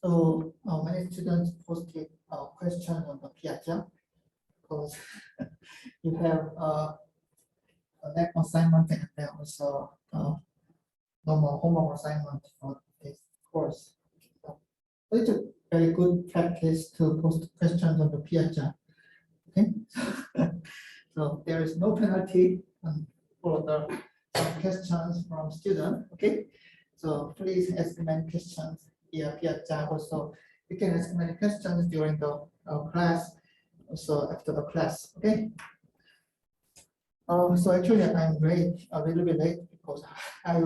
So many students posted questions on the Piazza because you have a lab assignment and then also normal homework assignment for this course. So it's a very good practice to post questions on the Piazza. Okay, so there is no penalty for the questions from students. Okay, so please ask many questions via Piazza. Also, you can ask many questions during the class, also after the class. Okay. So actually, I'm late, a little bit late because I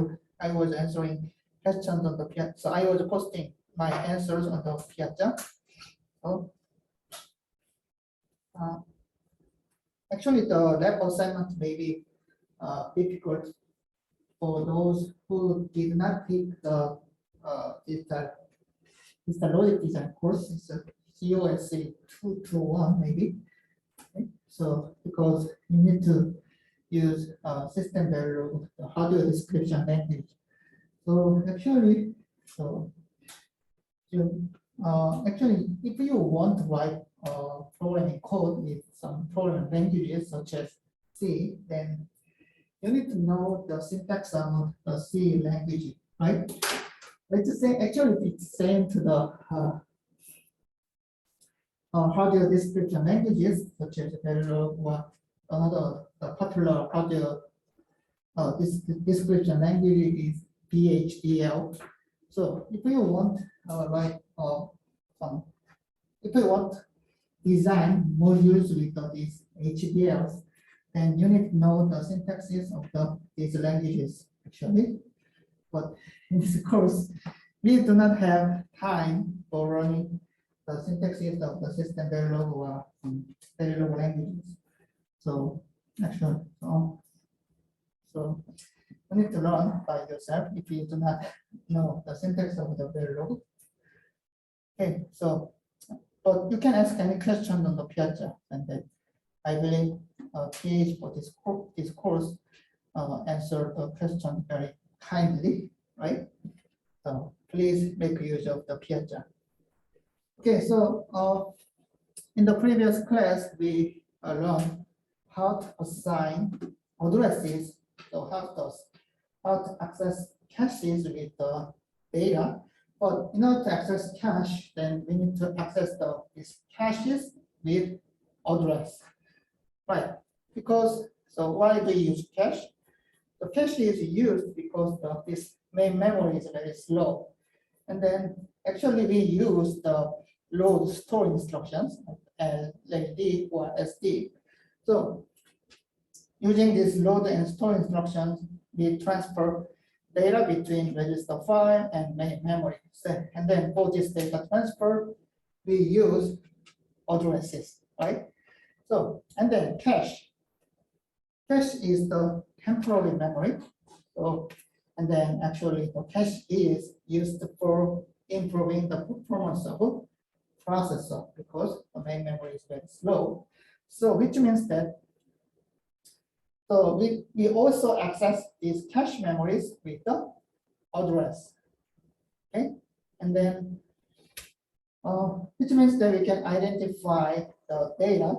was answering questions on the Piazza. So I was posting my answers on the Piazza. So actually, the lab assignment may be difficult for those who did not take the digital logic design course. It's a COSE221 maybe. Okay. So because you need to use system value, the hardware description language. So actually, actually, if you want to write programming code with some programming languages such as C, then you need to know the syntax of the C language, right? Let's say actually it's same to the hardware description languages such as Verilog or another popular hardware description language is VHDL. So if you want if you want design modules with these HDLs, then you need to know the syntaxes of these languages actually. But in this course, we do not have time for running the syntaxes of the system Verilog or Verilog languages. So actually, so you need to learn by yourself if you do not know the syntax of the Verilog. Okay, so but you can ask any question on the Piazza, and then I believe PH for this course answer the question very kindly, right? So please make use of the Piazza. Okay, so in the previous class we learned how to assign addresses, so how to access caches with the data. But in order to access cache, then we need to access these caches with address, right? Because so why do we use cache? The cache is used because this main memory is very slow, and then actually we use the load store instructions as LD or SD. So using this load and store instructions, we transfer data between register file and main memory. And then for this data transfer, we use addresses, right? So, and then cache. Cache is the temporary memory. So, and then actually the cache is used for improving the performance of a processor because the main memory is very slow. So, which means that so we also access these cache memories with the address, okay? And then, which means that we can identify the data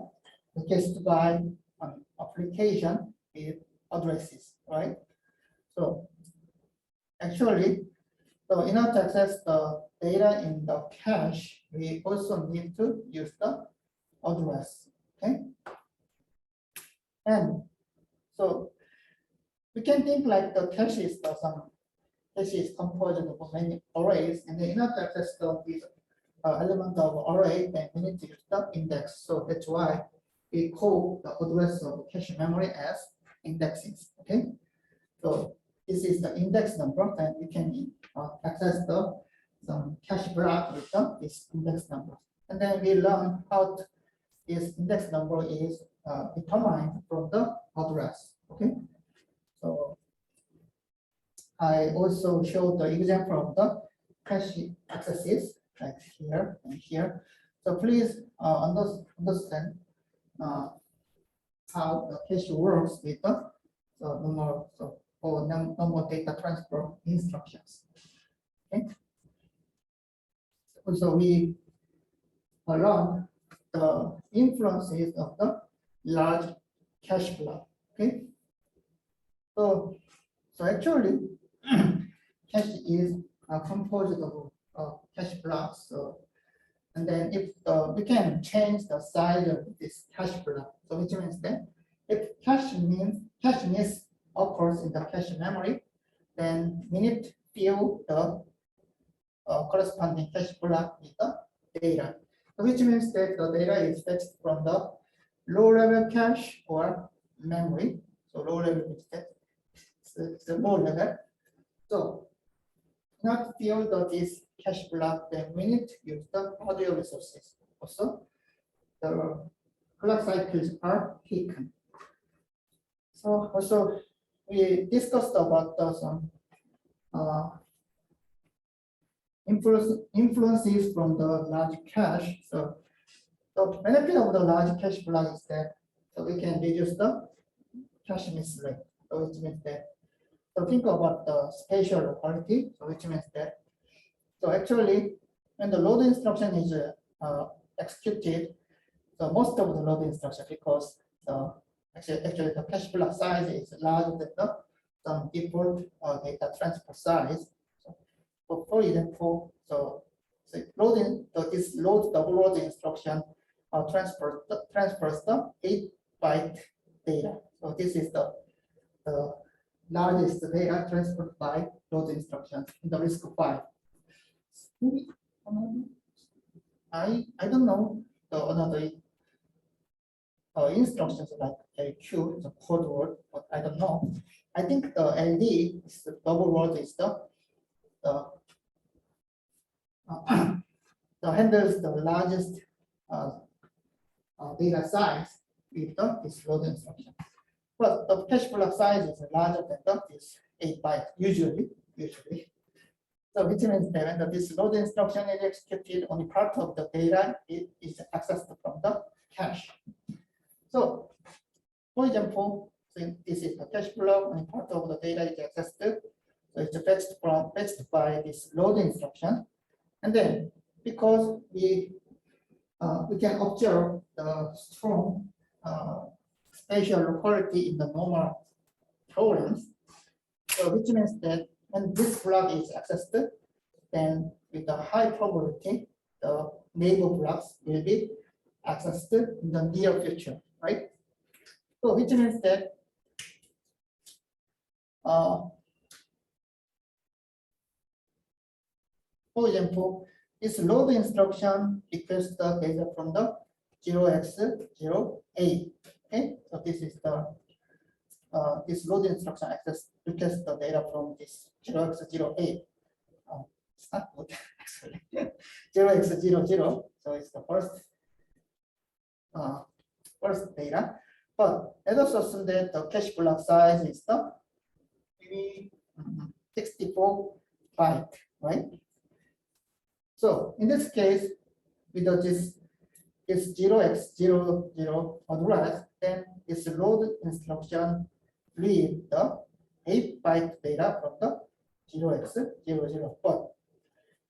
requested by an application with addresses, right? So actually, so in order to access the data in the cache, we also need to use the address, okay? And so we can think like the cache is some cache is composed of many arrays, and then in order to access these element of array, then we need to use the index. So that's why we call the address of cache memory as indexes. Okay, so this is the index number, and we can access some cache block with this index number, and then we learn how this index number is determined from the address. Okay, so I also showed the example of the cache accesses like here and here. So please understand how the cache works with the normal data transfer instructions. Okay. So we learn the influences of the large cache block. Okay. So actually, cache is composed of cache blocks. So, and then if we can change the size of this cache block, so which means that if cache miss occurs in the cache memory, then we need to fill the corresponding cache block with the data, which means that the data is fetched from the low-level cache or memory. So low-level means that it's the low level. So not fill this cache block, then we need to use the audio resources. Also, the clock cycles are taken. So also we discussed about some influences from the large cache. So the benefit of the large cache block is that so we can reduce the cache miss rate. So which means that so think about the spatial locality. So which means that so actually when the load instruction is executed, so most of the load instruction because actually the cache block size is larger than the some default data transfer size. So for example, so loading this load double load instruction transfers the 8-byte data. So this is the largest data transferred by load instructions in the RISC V. Maybe I don't know the another instructions like LQ, the code word, but I don't know. I think the LD is the double word is the handles the largest data size with this load instruction. But the cache block size is larger than this 8-byte usually. So which means that when this load instruction is executed, only part of the data is accessed from the cache. So for example, so this is the cache block, only part of the data is accessed. So it's fetched by this load instruction. And then because we can observe the strong spatial locality in the normal programs, so which means that when this block is accessed, then with a high probability, the neighbor blocks will be accessed in the near future, right? So which means that for example, this load instruction requests the data from the 0x08. Okay, so this is the this load instruction requests the data from this 0x08. It's not good actually. 0x00. So it's the first data. But let us assume that the cache block size is the maybe 64 byte, right? So in this case, with this 0x00 address, then this load instruction read the 8-byte data from the 0x00. But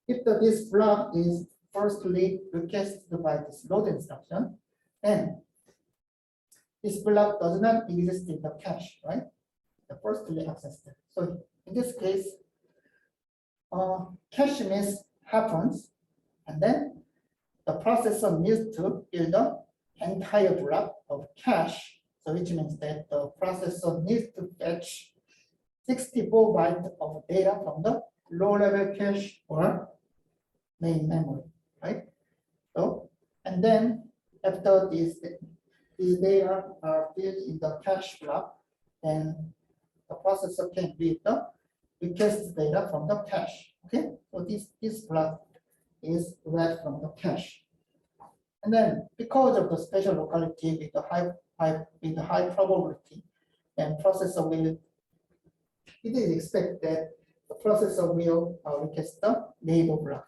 if this block is firstly requested by this load instruction, then this block does not exist in the cache, right? The firstly accessed. So in this case, cache miss happens, and then the processor needs to fill the entire block of cache. So which means that the processor needs to fetch 64 bytes of data from the low-level cache or main memory, right? So and then after these data are filled in the cache block, then the processor can read the request data from the cache. Okay, so this block is read from the cache, and then because of the spatial locality with the high probability, then processor will. It is expected that the processor will request the neighbor block.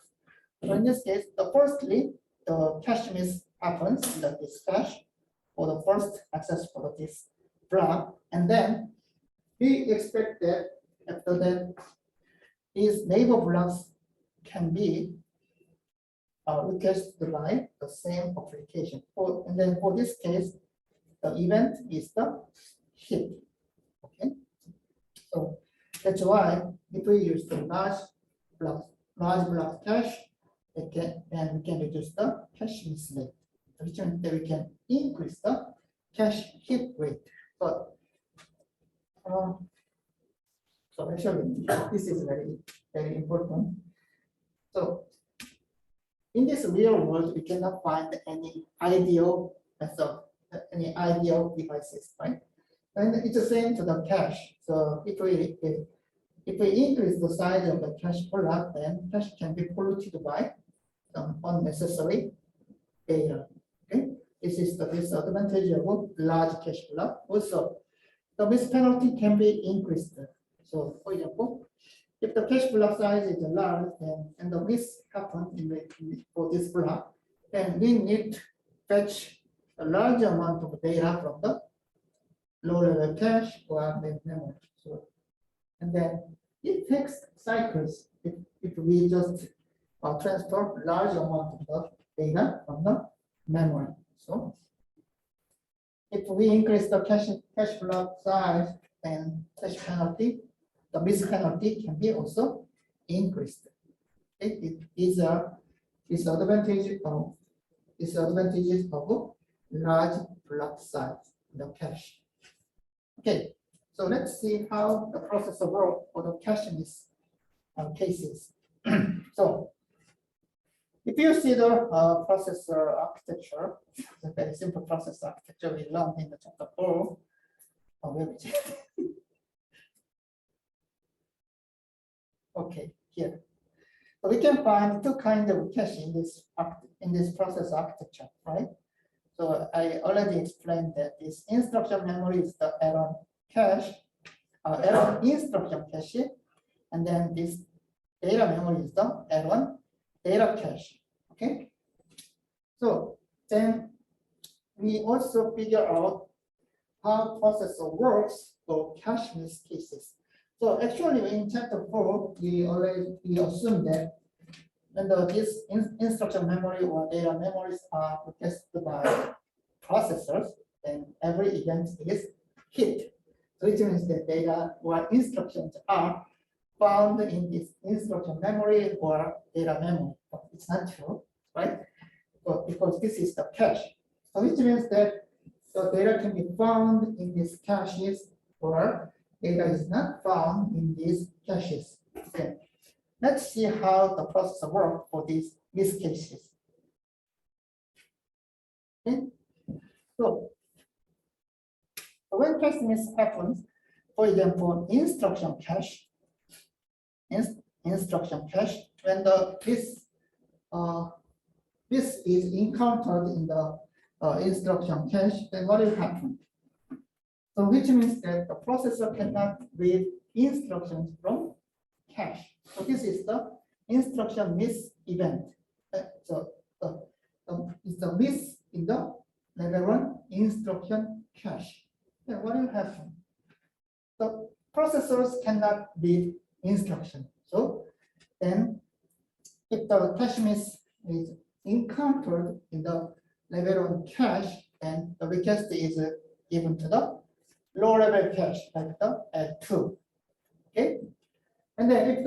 So in this case, firstly, the cache miss happens in this cache for the first access for this block, and then we expect that after that, these neighbor blocks can be requested by the same application. And then for this case, the event is the hit. Okay, so that's why if we use the large block cache, then we can reduce the cache miss rate, which means that we can increase the cache hit rate. But so actually, this is very important. So in this real world, we cannot find any ideal method, any ideal devices, right? And it's the same to the cache. So if we increase the size of the cache block, then cache can be polluted by some unnecessary data. Okay, this is the disadvantage of large cache block. Also, the miss penalty can be increased. So, for example, if the cache block size is large, and the miss happens for this block, then we need to fetch a large amount of data from the low-level cache or memory. So, and then it takes cycles if we just transfer large amount of the data from the memory. So, if we increase the cache block size, then cache penalty, the miss penalty can be also increased. It is a disadvantage of large block size in the cache. Okay, so let's see how the processor works for the cache miss cases. So if you see the processor architecture, it's a very simple processor architecture we learned in the chapter 4. Oh, where is it? Okay, here. So we can find two kinds of cache in this processor architecture, right? So I already explained that this instruction memory is the error cache, error instruction cache, and then this data memory is the error data cache. Okay. So then we also figure out how processor works for cache miss cases. So actually in chapter 4, we assume that when this instruction memory or data memories are requested by processors, then every event is hit. So it means that data or instructions are found in this instruction memory or data memory. But it's not true, right? But because this is the cache. So which means that the data can be found in these caches or data is not found in these caches. Okay. Let's see how the processor works for these miss cases. Okay. So when cache miss happens, for example, instruction cache, when this is encountered in the instruction cache, then what will happen? So which means that the processor cannot read instructions from cache. So this is the instruction miss event. So it's a miss in the level 1 instruction cache. Then what will happen? The processors cannot read instruction. So then if the cache miss is encountered in the level 1 cache, then the request is given to the low level cache like the L2. Okay. And then if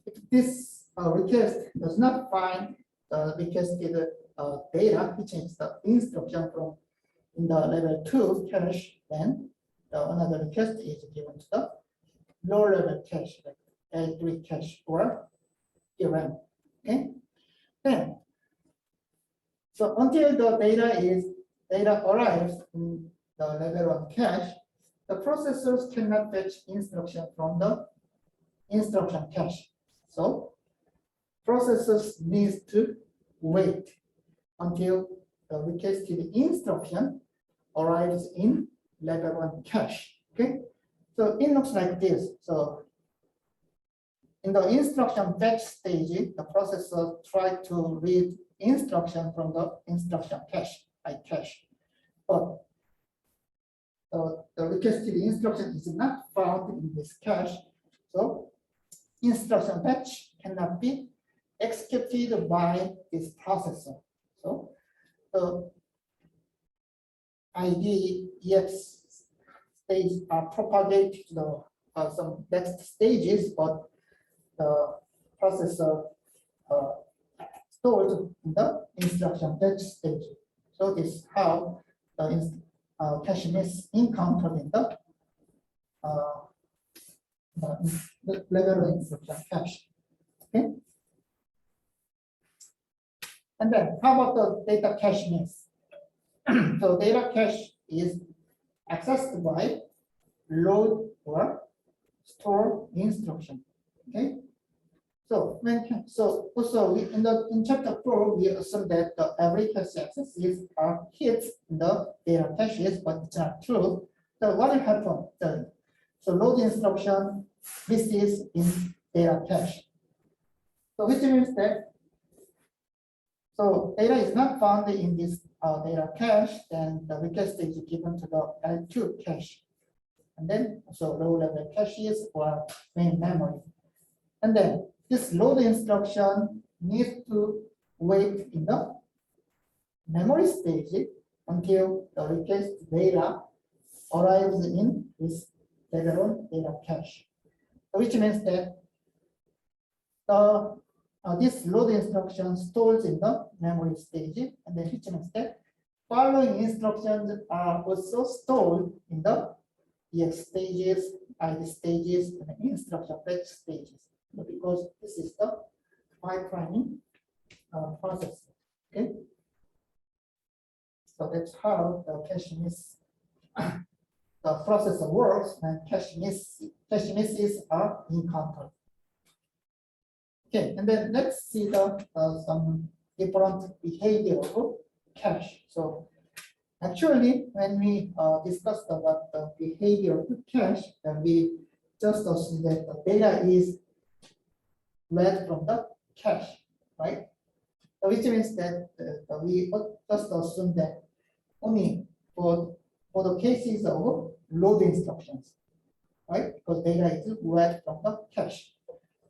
if this request does not find the requested data, which is the instruction from in the level 2 cache, then another request is given to the low level cache, like L3 cache or DRAM. Okay. Then, so until the data arrives in the level 1 cache, the processors cannot fetch instruction from the instruction cache. So processors needs to wait until the requested instruction arrives in level 1 cache. Okay. So it looks like this. So in the instruction fetch stage, the processor tries to read instruction from the instruction cache by cache. But the requested instruction is not found in this cache. So instruction batch cannot be executed by this processor. So the ID EX stage are propagated to the some next stages, but the processor stored in the instruction batch stage. So this is how the cache miss encountered in the level instruction cache. Okay. And then how about the data cache miss? So data cache is accessed by load or store instruction. Okay. So also in chapter 4 we assume that every cache access is hits in the data caches, but it's not true. So what will happen? So load instruction misses in data cache. So which means that so data is not found in this data cache, then the request is given to the L2 cache. And then so low level caches or main memory. And then this load instruction needs to wait in the memory stage until the request data arrives in this federal data cache. Which means that this load instruction stores in the memory stage, and then which means that following instructions are also stored in the EX stages, ID stages, and instruction batch stages. Because this is the pipelining process. Okay. So that's how the cache miss the processor works when cache misses are encountered. Okay, and then let's see the some different behavior of cache. So actually, when we discussed about the behavior of cache, then we just assume that the data is read from the cache, right? So which means that we just assume that only for the cases of load instructions, right? Because data is read from the cache.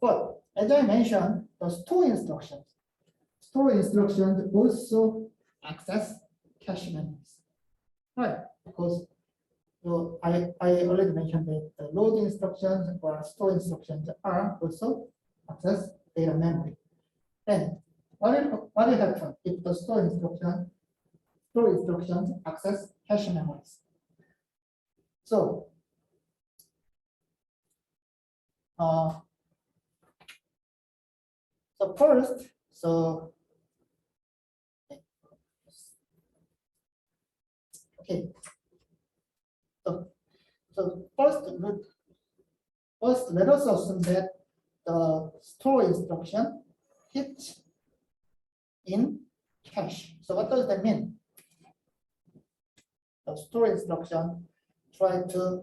But as I mentioned, the store instructions also access cache memories, right? Because so I already mentioned that the load instructions or store instructions are also access data memory. Then what will happen if the store instructions access cache memories? So first, okay. So first let us assume that the store instruction hits in cache. So what does that mean? The store instruction try to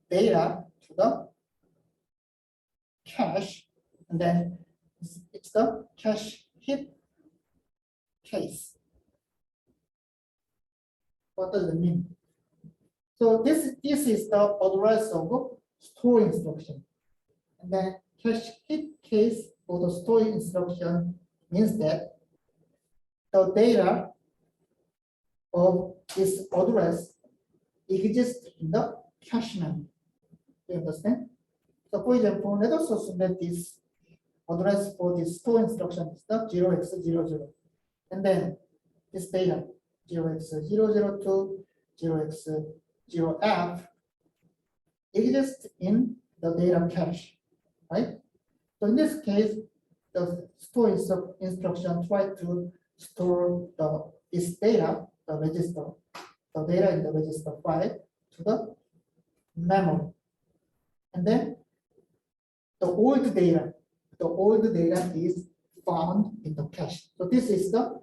data to the cache, and then it's the cache hit case. What does it mean? So this is the address of store instruction, and then cache hit case for the store instruction means that the data of this address exists in the cache memory. Do you understand? So for example, let us assume that this address for this store instruction is the 0x00, and then this data 0x002, 0x0f exists in the data cache, right? So in this case, the store instruction tries to store this data, the data in the register 5 to the memory, and then the old data is found in the cache. So this is the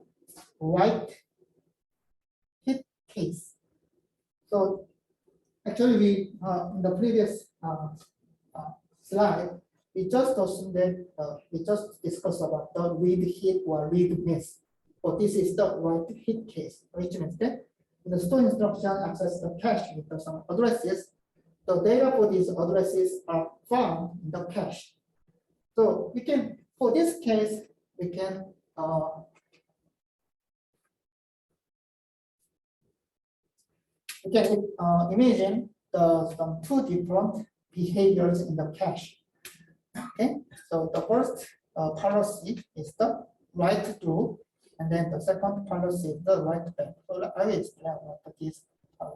write hit case. So actually, we in the previous slide, we just assumed that we just discussed about the read hit or read miss. But this is the write hit case, which means that the store instruction access the cache with some addresses. The data for these addresses are found in the cache. So we can, for this case, we can imagine some two different behaviors in the cache. Okay, so the first policy is the write through, and then the second policy is the write back. So I will explain what these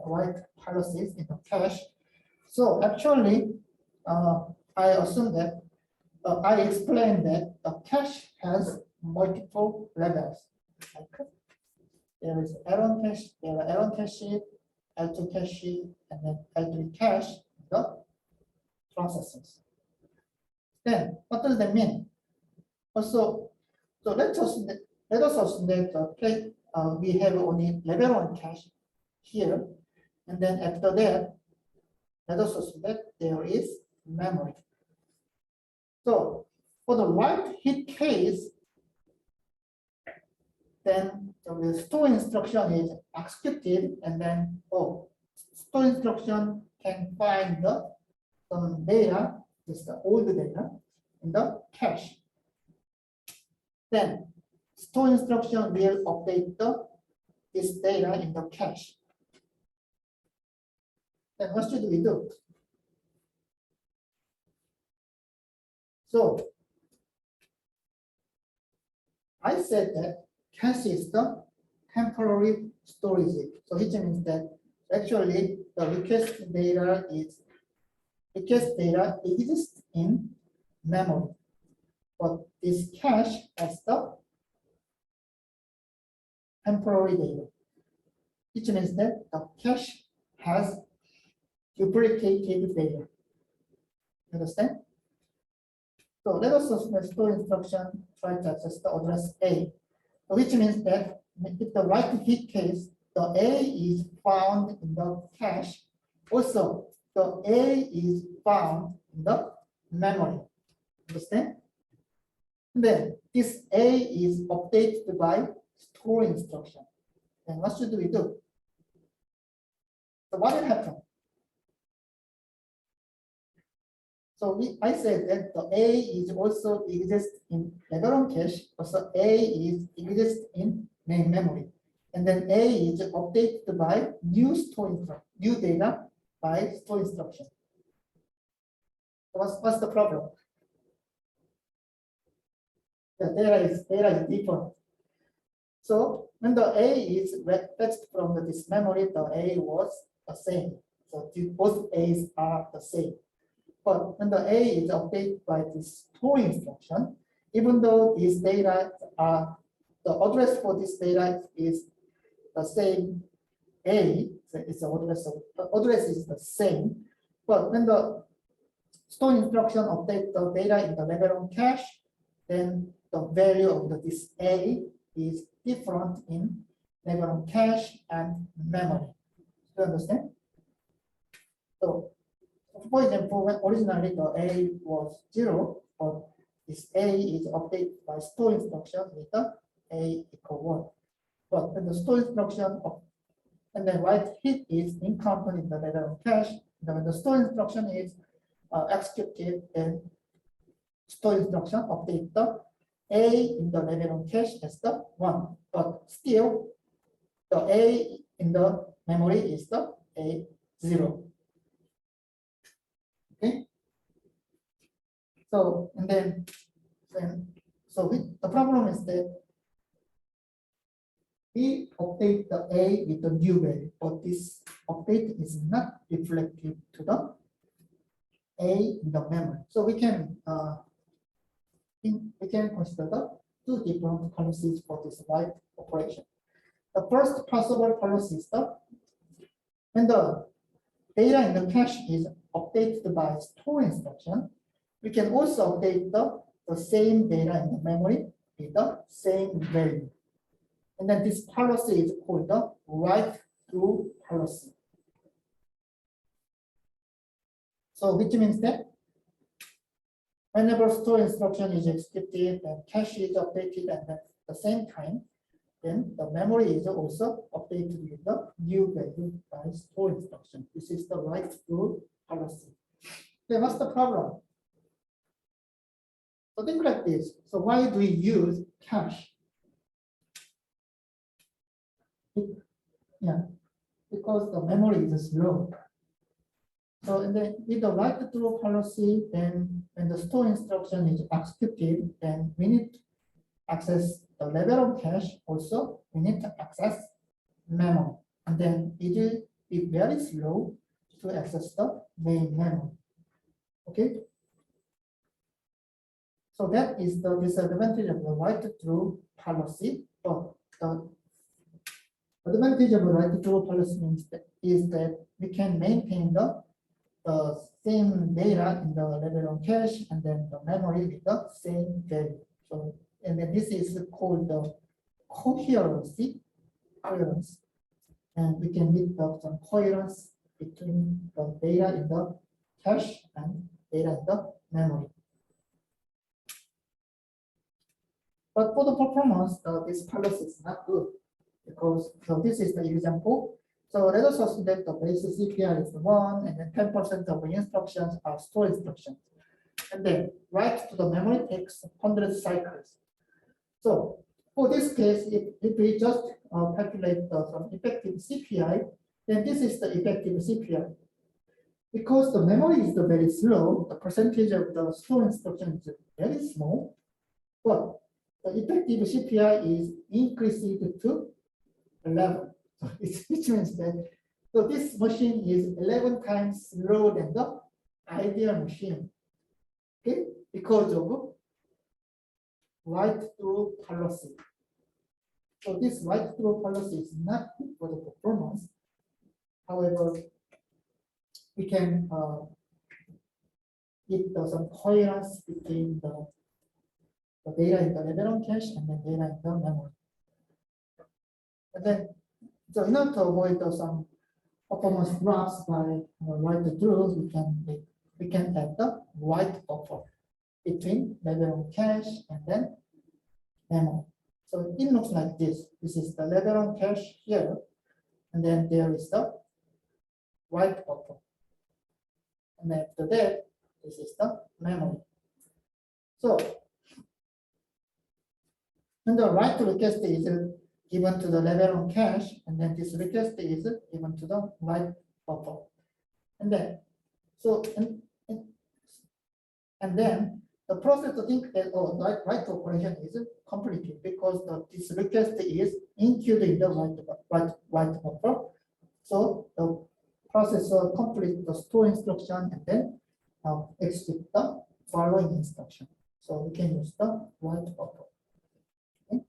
write policies in the cache. So actually, I assume that I explained that the cache has multiple levels. Like there is L1 cache, there are L1 cache, L2 cache, and then L3 cache, the processes. Then what does that mean? Also, so let us assume that we have only level 1 cache here, and then after that, let us assume that there is memory. So for the write hit case, then the store instruction is executed, and then store instruction can find some data, this is the old data, in the cache. Then store instruction will update this data in the cache. Then what should we do? So I said that cache is the temporary storage. So which means that actually the request data exists in memory, but this cache has the temporary data, which means that the cache has duplicated data. Understand? So let us assume the store instruction try to access the address A, which means that if the write hit case, the A is found in the cache. Also, the A is found in the memory. Understand? Then this A is updated by store instruction. Then what should we do? So what will happen? So I said that the A is also exists in level 1 cache. Also A is exists in main memory, and then A is updated by new data by store instruction. What's the problem? The data is different. So when the A is fetched from this memory, the A was the same. So both A's are the same. But when the A is updated by this store instruction, even though these data are, the address for this data is the same A, so it's the address is the same. But when the store instruction updates the data in the level 1 cache, then the value of this A is different in level 1 cache and memory. Do you understand? So for example, when originally the A was 0, but this A is updated by store instruction with the A equal 1. But when the store instruction and then write hit is incomplete in the level 1 cache, then when the store instruction is executed, then store instruction update the A in the level 1 cache as the 1, but still the A in the memory is the A0. Okay. So and then the problem is that we update the A with the new value, but this update is not reflected to the A in the memory. So we can consider the two different policies for this write operation. The first possible policy is that when the data in the cache is updated by store instruction, we can also update the same data in the memory with the same value. And then this policy is called the write through policy. So which means that whenever store instruction is executed and cache is updated at the same time, then the memory is also updated with the new value by store instruction. This is the write through policy. Then what's the problem? So think like this. So why do we use cache? Yeah, because the memory is slow. So and then with the write through policy, then when the store instruction is executed, then we need to access the level of cache. Also, we need to access memory, and then it will be very slow to access the main memory. Okay. So that is the disadvantage of the write through policy. But the advantage of the write through policy is that we can maintain the same data in the level of cache and then the memory with the same value. So, and then this is called the coherency. And we can meet some coherence between the data in the cache and data in the memory. But for the performance, this policy is not good because so this is the example. So let us assume that the base CPI is 1 and then 10% of the instructions are store instructions. And then write to the memory takes 100 cycles. So for this case, if we just calculate some effective CPI, then this is the effective CPI. Because the memory is very slow, the percentage of the store instruction is very small, but the effective CPI is increased to 11. So which means that so this machine is 11 times slower than the ideal machine. Okay, because of write through policy. So this write through policy is not good for the performance. However, we can get some coherence between the data in the level of cache and the data in the memory. And then, so in order to avoid some performance drops by write through, we can add the write buffer between level of cache and then memory. So it looks like this. This is the level of cache here, and then there is the write buffer. And after that, this is the memory. So, and the write request is given to the level of cache, and then this request is given to the write buffer. And then, so, and then the process to think that write operation is completed because this request is included in the write buffer. So the processor complete the store instruction and then execute the following instruction. So we can use the write buffer. Okay.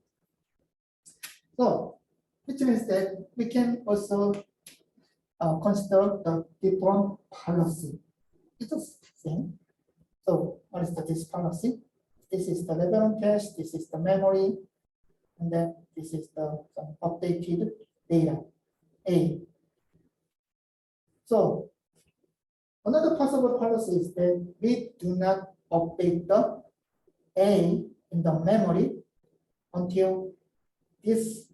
So which means that we can also consider the different policy. It's the same. So what is this policy? This is the level of cache, this is the memory, and then this is the updated data, A. So another possible policy is that we do not update the A in the memory until this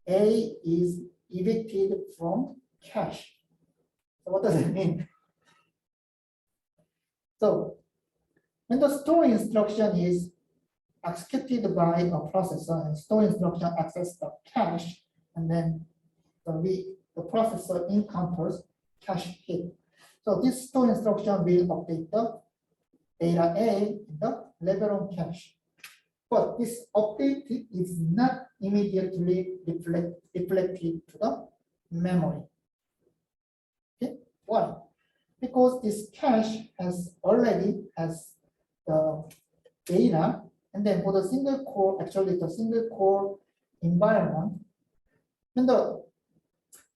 A is evicted from cache. So what does it mean? So when the store instruction is executed by a processor and store instruction access the cache, and then the processor encounters cache hit. So this store instruction will update the data A in the level of cache. But this update is not immediately reflected to the memory. Okay, why? Because this cache already has the data, and then for the single core, actually the single core environment, and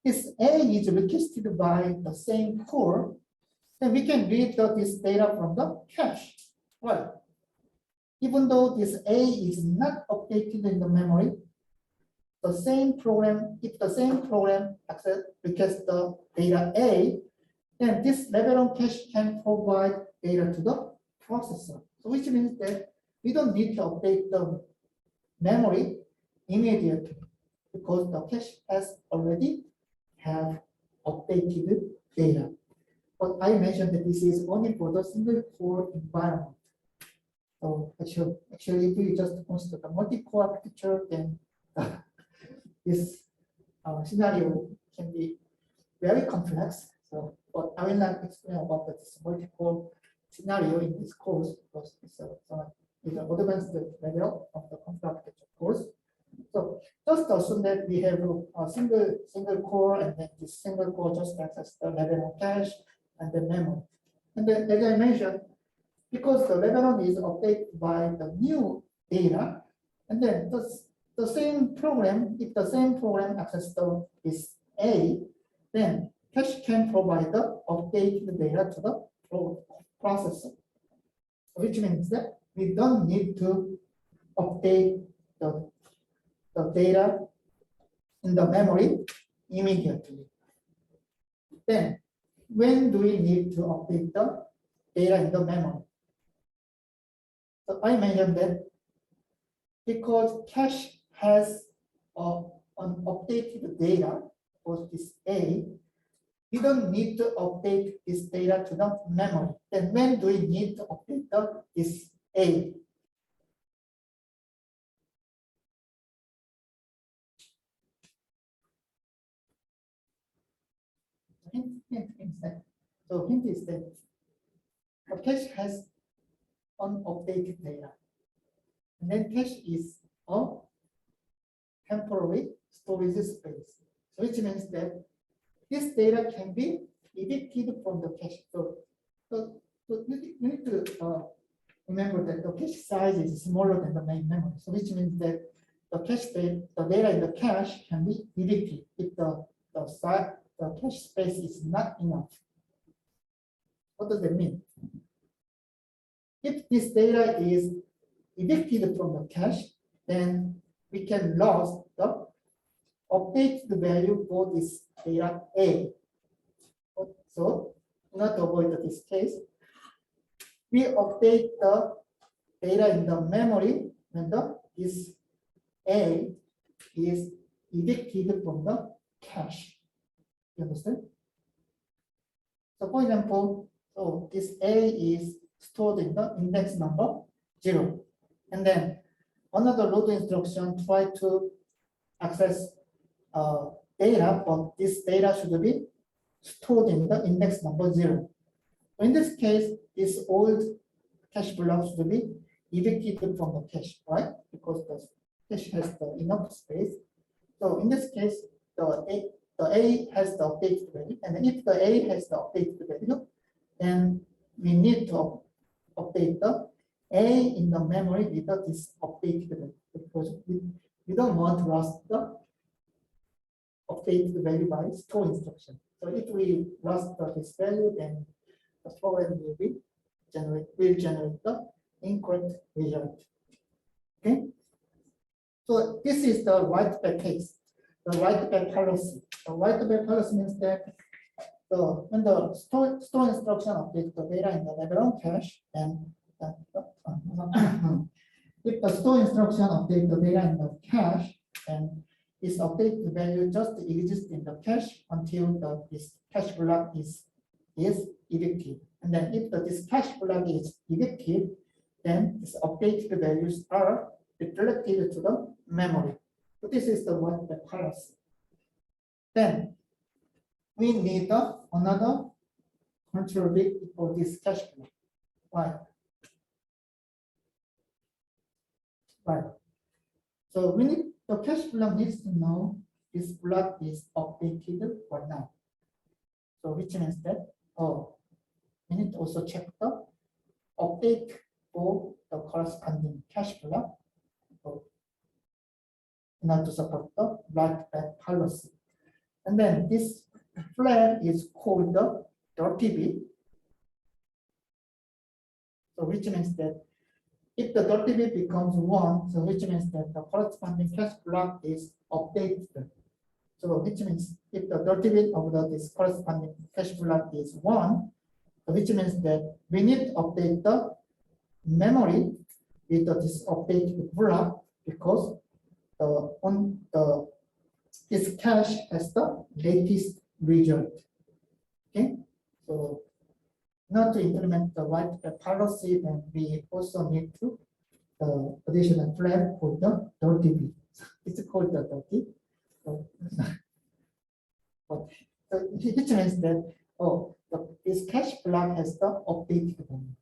this A is requested by the same core, then we can read this data from the cache. Right? Even though this A is not updated in the memory, the same program, if the same program requests the data A, then this level of cache can provide data to the processor. So which means that we don't need to update the memory immediately because the cache has already have updated data. But I mentioned that this is only for the single core environment. So actually, if we just consider the multi-core architecture, then this scenario can be very complex. So, but I will not explain about this multi-core scenario in this course because it's an advanced level of the computer architecture course. So just assume that we have a single core, and then this single core just access the level of cache and the memory. And then, as I mentioned, because the level is updated by the new data, and then the same program, if the same program access this A, then cache can provide the updated data to the processor, which means that we don't need to update the data in the memory immediately. Then, when do we need to update the data in the memory? So I mentioned that because cache has an updated data for this A, we don't need to update this data to the memory. Then when do we need to update this A? So hint is that the cache has unupdated data. And then cache is a temporary storage space. So which means that this data can be evicted from the cache. So you need to remember that the cache size is smaller than the main memory. So which means that the data in the cache can be evicted if the cache space is not enough. What does that mean? If this data is evicted from the cache, then we can lose the update the value for this data A. So, in order to avoid this case, we update the data in the memory when this A is evicted from the cache. You understand? So, for example, so this A is stored in the index number 0. And then another load instruction try to access data, but this data should be stored in the index number 0. In this case, this old cache block should be evicted from the cache, right? Because the cache has the enough space. So in this case, the A has the updated value, and if the A has the updated value, then we need to update the A in the memory with this updated value, because we don't want to lose the updated value by store instruction. So if we lose this value, then the program will generate the incorrect result. Okay. So this is the write back case, the write back policy. The write back policy means that when the store instruction updates the data in the level of cache, then if the store instruction updates the data in the cache, then this updated value just exists in the cache until this cache block is evicted. And then if this cache block is evicted, then this updated values are reflected to the memory. So this is the write back policy. Then we need another control bit for this cache block. Why? Right. So we need the cache block needs to know this block is updated or not. So which means that we need to also check the update for the corresponding cache block in order to support the write back policy. And then this flag is called the dirty bit. So which means that if the dirty bit becomes 1, so which means that the corresponding cache block is updated. So which means if the dirty bit of this corresponding cache block is 1, so which means that we need to update the memory with this updated block, because this cache has the latest result. Okay, so not to implement the right policy, then we also need to additional flag for the dirty bit. It's called the dirty. But which means that this cache block has the updated value.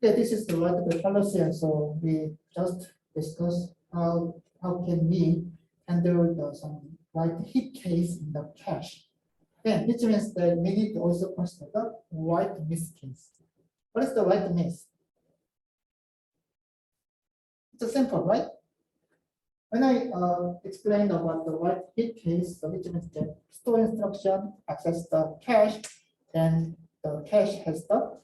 Okay, this is the right policy, and so we just discuss how can we handle some write hit case in the cache. Then, which means that we need to also consider the write miss case. What is the write miss? It's simple, right? When I explained about the write hit case, so which means that store instruction access the cache, and the cache has the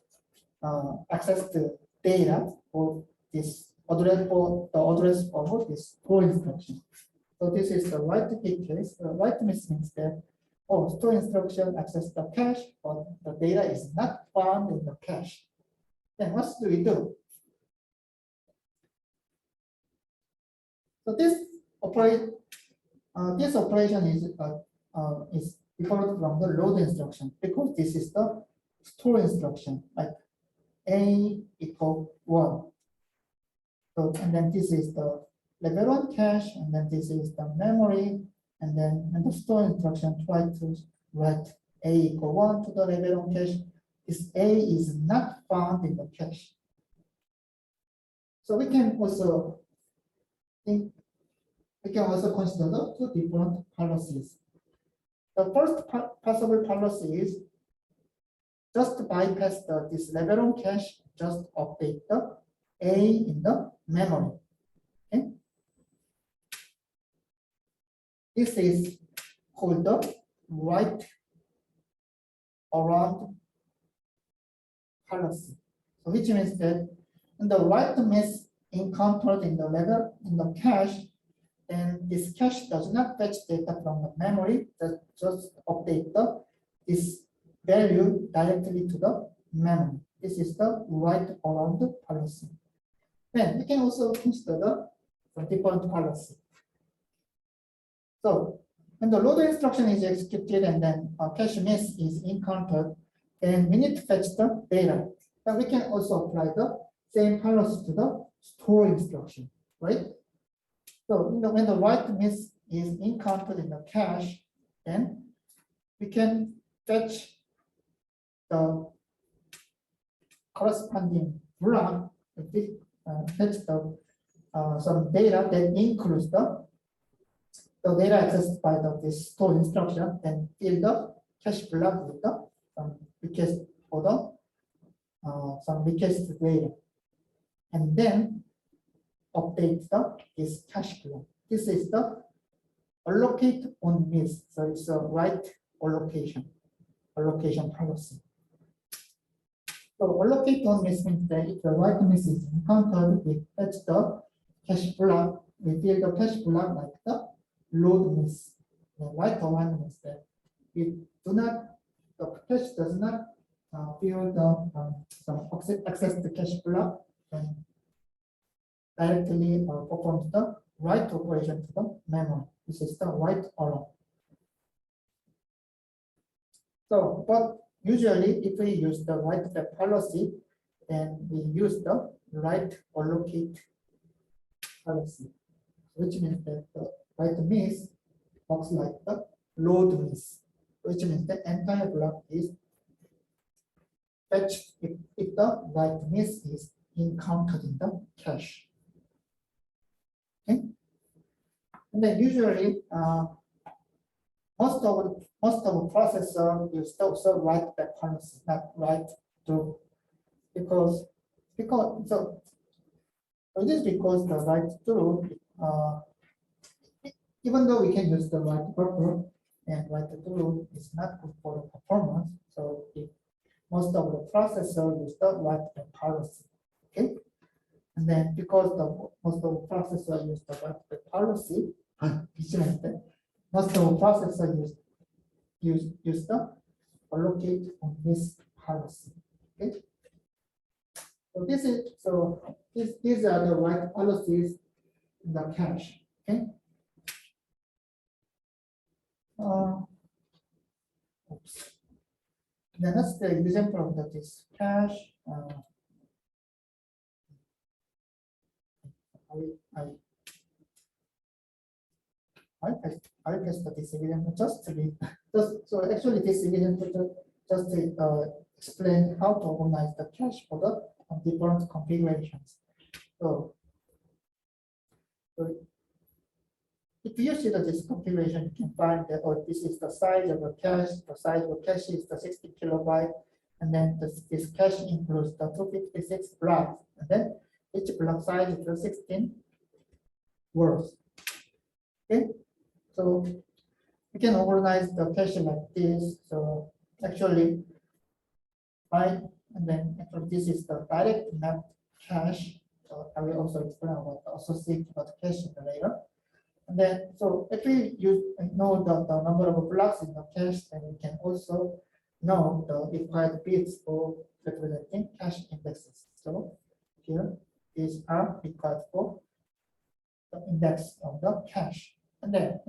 access the data for this address for the address of this store instruction. So this is the write hit case. The write miss means that store instruction access the cache, but the data is not found in the cache. Then what do we do? So this operation is different from the load instruction because this is the store instruction, like A equal 1. So and then this is the level 1 cache, and then this is the memory, and then the store instruction try to write A equal 1 to the level 1 cache. This A is not found in the cache. So we can also consider the two different policies. The first possible policy is just bypass this level 1 cache, just update the A in the memory. Okay? This is called the write around policy. So which means that when the write miss encountered in the cache, then this cache does not fetch data from the memory, just update this value directly to the memory. This is the write around policy. Then we can also consider the different policy. So when the load instruction is executed and then a cache miss is encountered, then we need to fetch the data. But we can also apply the same policy to the store instruction, right? So when the write miss is encountered in the cache, then we can fetch the corresponding block, fetch some data that includes the data accessed by this store instruction, and fill the cache block with the request for the some request data, and then update this cache block. This is the allocate on miss. So it's a write allocation policy. So allocate on miss means that if the write miss is encountered, we fetch the cache block, we fill the cache block like the load miss. The write around means that we do not, the cache does not fill the access the cache block, and directly performs the write operation to the memory. This is the write around. So, but usually if we use the write policy, then we use the write allocate policy, which means that the write miss works like the load miss, which means the entire block is fetched if the write miss is encountered in the cache. Okay. And then usually most of processor use also write back policy, not write through, because so it is because the write through even though we can use the write buffer, and write through is not good for the performance. So if most of the processor use the write back policy. Okay. And then because most of the processor use the write back policy, most of the processor use the allocate on miss policy. Okay. So these are the write policies in the cache. Okay. Then that's the example of that is cache. I test this example just to be so actually this example just to explain how to organize the cache for the different configurations. So if you see that this configuration, you can find that this is the size of the cache. The size of the cache is the 60 kilobyte, and then this cache includes the 256 blocks, and then each block size is the 16 words. Okay, so we can organize the cache like this. So actually, right, and then actually this is the direct map cache. So I will also explain about the associated cache later. And then, so if we know the number of blocks in the cache, then we can also know the required bits for representing cache indexes. So here, these are required for the index of the cache. And then,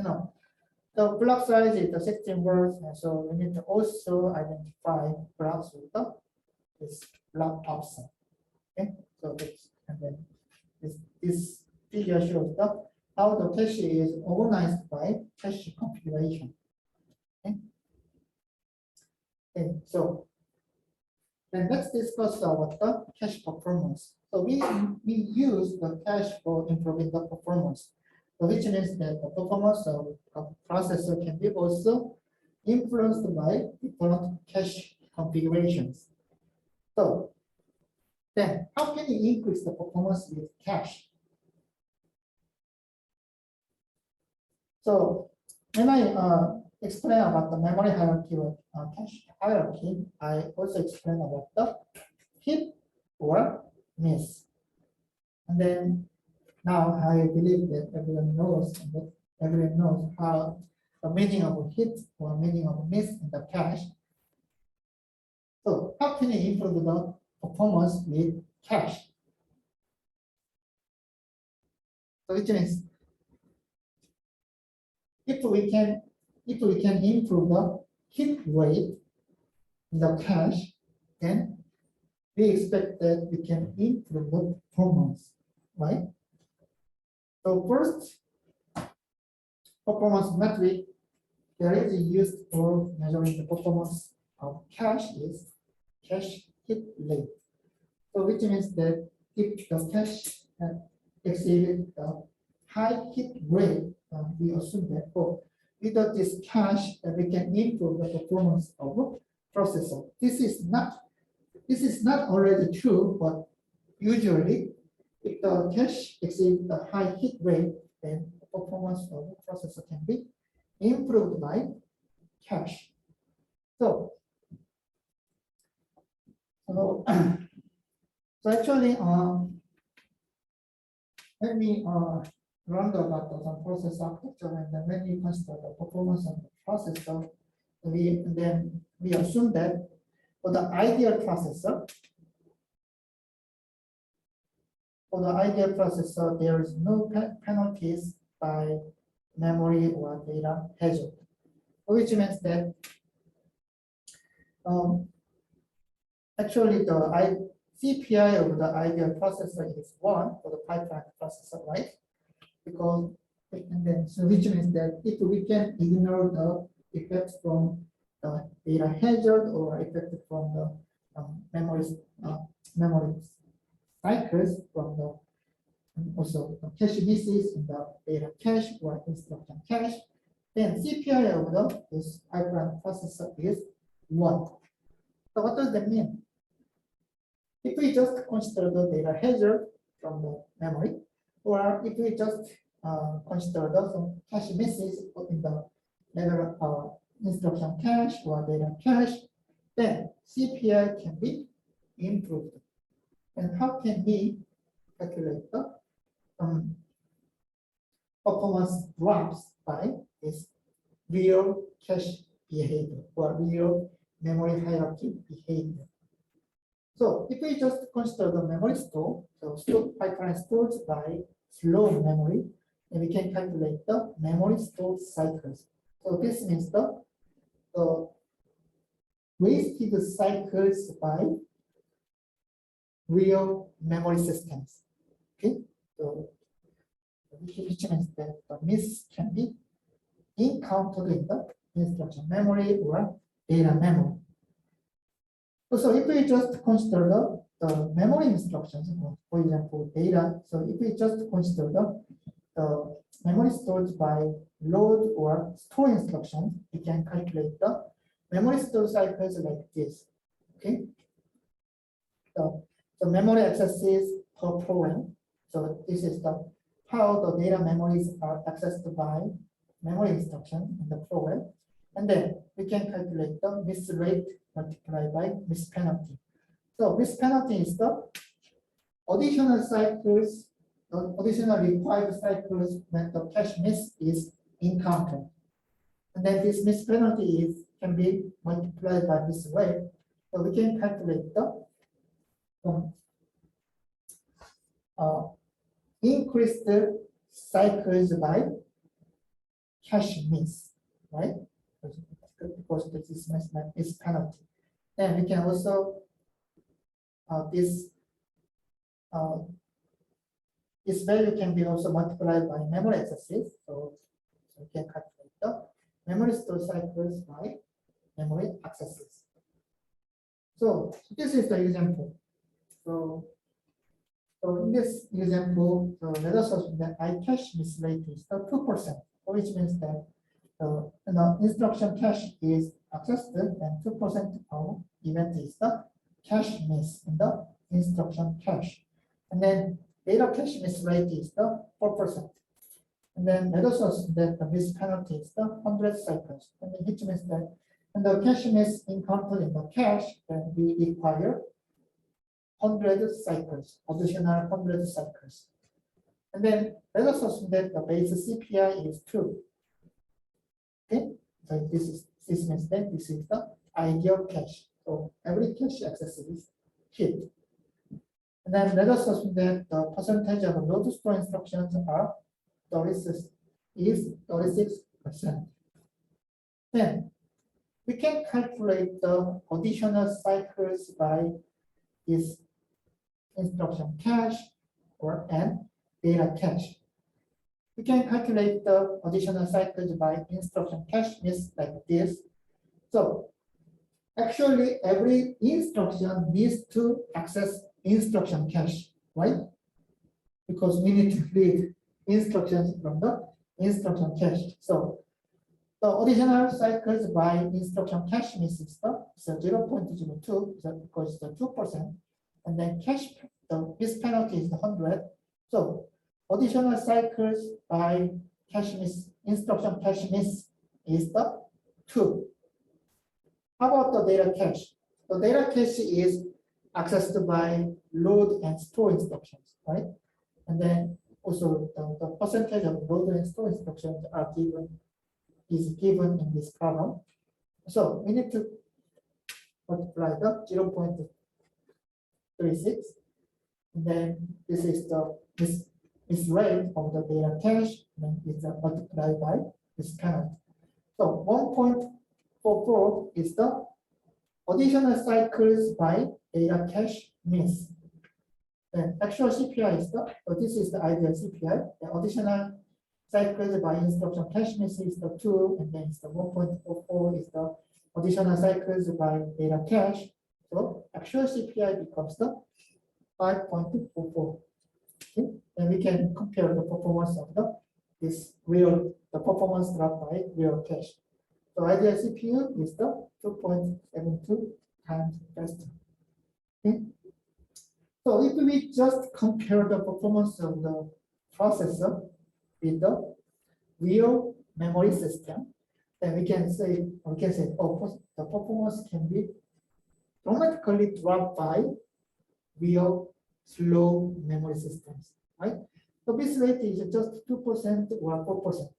the block size is the 16 words, and so we need to also identify blocks with this block option. Okay, so this, and then this figure shows how the cache is organized by cache configuration. Okay. Okay, so then let's discuss about the cache performance. So we use the cache for improving the performance, so which means that the performance of a processor can be also influenced by different cache configurations. So then how can you increase the performance with cache? So when I explain about the memory hierarchy or cache hierarchy, I also explain about the hit or miss. And then now I believe that everyone knows how the meaning of hit or meaning of miss in the cache. So how can you improve the performance with cache? So which means if we can improve the hit rate in the cache, then we expect that we can improve the performance, right? So first, performance metric that is used for measuring the performance of cache is cache hit rate. So which means that if the cache exceeded the high hit rate, we assume that without this cache, we can improve the performance of a processor. This is not already true, but usually, if the cache exceeds the high hit rate, then the performance of the processor can be improved by cache. So actually, let me run about some process architecture, and then when we consider the performance of the processor, we assume that for the ideal processor, there is no penalties by memory or data hazard, which means that actually the CPI of the ideal processor is 1 for the pipeline processor, right? Because and then so which means that if we can ignore the effects from the data hazard or effect from the memory cycles from the also the cache misses in the data cache or instruction cache, then CPI of this pipeline processor is 1. So what does that mean? If we just consider the data hazard from the memory, or if we just consider the cache misses in the level instruction cache or data cache, then CPI can be improved. And how can we calculate the performance drops by this real cache behavior or real memory hierarchy behavior? So if we just consider the memory store, so pipeline stores by slow memory, and we can calculate the memory store cycles. So this means the wasted cycles by real memory systems. Okay, so which means that the miss can be encountered in the instruction memory or data memory. So if we just consider the memory instructions, for example, data. So if we just consider the memory stored by load or store instructions, we can calculate the memory store cycles like this. Okay. So the memory accesses per program. So this is the how the data memories are accessed by memory instruction in the program. And then we can calculate the miss rate multiplied by miss penalty. So miss penalty is the additional cycles, the additional required cycles when the cache miss is encountered. And then this miss penalty can be multiplied by miss rate. So we can calculate the increased cycles by cache miss, right? Because this is penalty. Then we can also this value can be also multiplied by memory accesses. So we can calculate the memory store cycles by memory accesses. So this is the example. So in this example, let us assume that I-cache miss rate is 2%, which means that the instruction cache is accessed and 2% of event is the cache miss in the instruction cache. And then data cache miss rate is the 4%. And then let us assume that the miss penalty is the 100 cycles. And which means that when the cache miss encountered in the cache, then we require 100 cycles, additional 100 cycles. And then let us assume that the base CPI is 2. Okay, so this means that this is the ideal cache. So every cache access is hit. And then let us assume that the percentage of load store instructions are 36 is 36%. Then we can calculate the additional cycles by this instruction cache or and data cache. We can calculate the additional cycles by instruction cache miss like this. So actually every instruction needs to access instruction cache, right? Because we need to read instructions from the instruction cache. So the additional cycles by instruction cache miss is 0.02 because it's 2%. And then cache, the miss penalty is 100. So additional cycles by cache miss, instruction cache miss is the 2. How about the data cache? The data cache is accessed by load and store instructions, right? And then also the percentage of load and store instructions are is given in this column. So we need to multiply the 0.36. And then this is the miss rate of the data cache, and it's multiplied by this penalty. So 1.44 is the additional cycles by data cache miss. Then actual CPI is the, so this is the ideal CPI. The additional cycles by instruction cache miss is the 2, and then it's the 1.44 is the additional cycles by data cache. So actual CPI becomes the 5.44. Okay? And we can compare the performance of the performance graph by real cache. So ideal CPU is the 2.72 times faster. Okay? So if we just compare the performance of the processor with the real memory system, then we can say, oh, the performance can be dramatically dropped by real slow memory systems, right? So this rate is just 2% or 4%.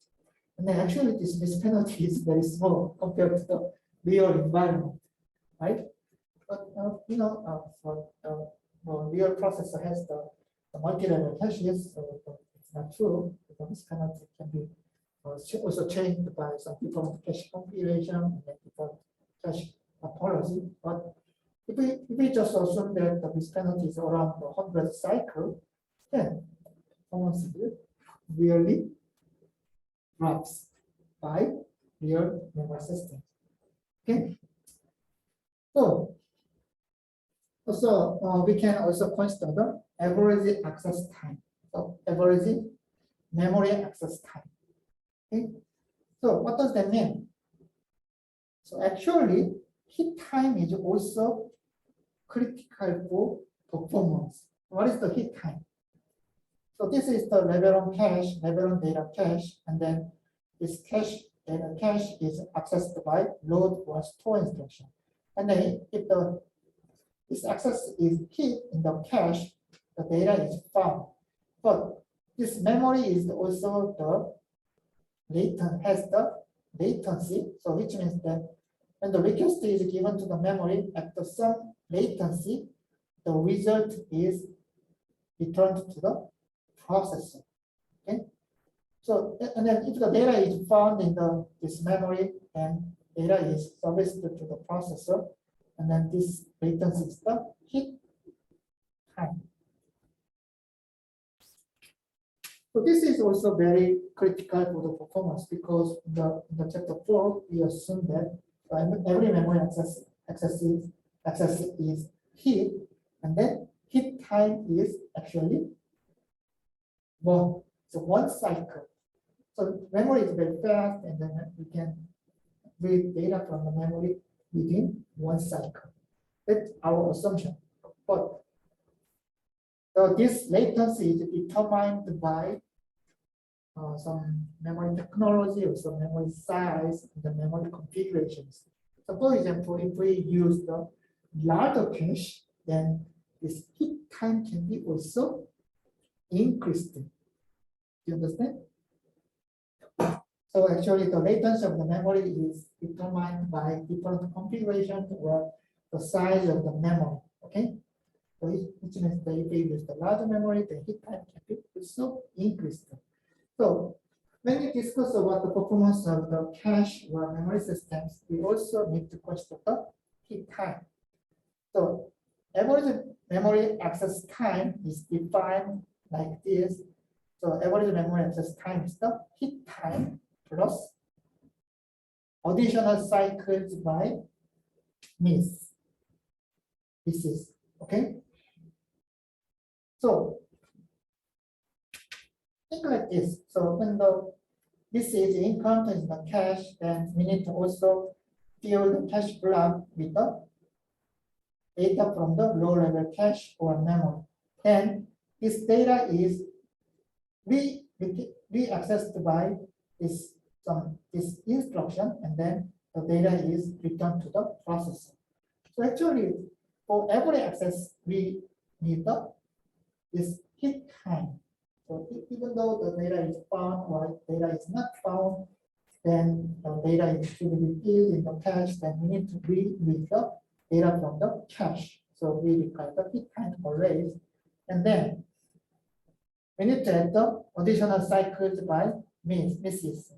And then actually this miss penalty is very small compared to the real environment, right? But real processor has the multi-level caches, so it's not true. The miss penalty can be also changed by some different cache configuration and then different cache topology, but if we just assume that the miss penalty is around the 100 cycle, then performance really drops by real memory system. Okay. So also we can also consider the average access time. So average memory access time. Okay. So what does that mean? So actually, heat time is also critical for performance. What is the heat time? So this is the level on cache, level on data cache, and then this cache data cache is accessed by load or store instruction. And then if this access is hit in the cache, the data is found. But this memory is also has the latency, so which means that when the request is given to the memory after some latency, the result is returned to the processor. Okay. So and then if the data is found in this memory, then data is serviced to the processor, and then this latency is the hit time. So this is also very critical for the performance, because in the chapter 4 we assume that every memory access is hit, and then hit time is actually one. So one cycle. So memory is very fast, and then we can read data from the memory within one cycle. That's our assumption. But so this latency is determined by some memory technology or some memory size and the memory configurations. So for example, if we use the larger cache, then this hit time can be also increased. Do you understand? So actually the latency of the memory is determined by different configurations or the size of the memory. Okay. So which means that if we use the larger memory, the hit time can be also increased. So when we discuss about the performance of the cache or memory systems, we also need to consider the hit time. So average memory access time is defined like this. So average memory access time is the hit time plus additional cycles by miss. This is okay. So think like this. So when this is encountered in the cache, then we need to also fill the cache block with the data from the low-level cache or memory. Then this data is accessed by this instruction, and then the data is returned to the processor. So actually, for every access, we need this hit time. So even though the data is found or data is not found, then the data is to be filled in the cache, then we need to read the data from the cache. So we require the hit time arrays, and then we need to add the additional cycles by misses.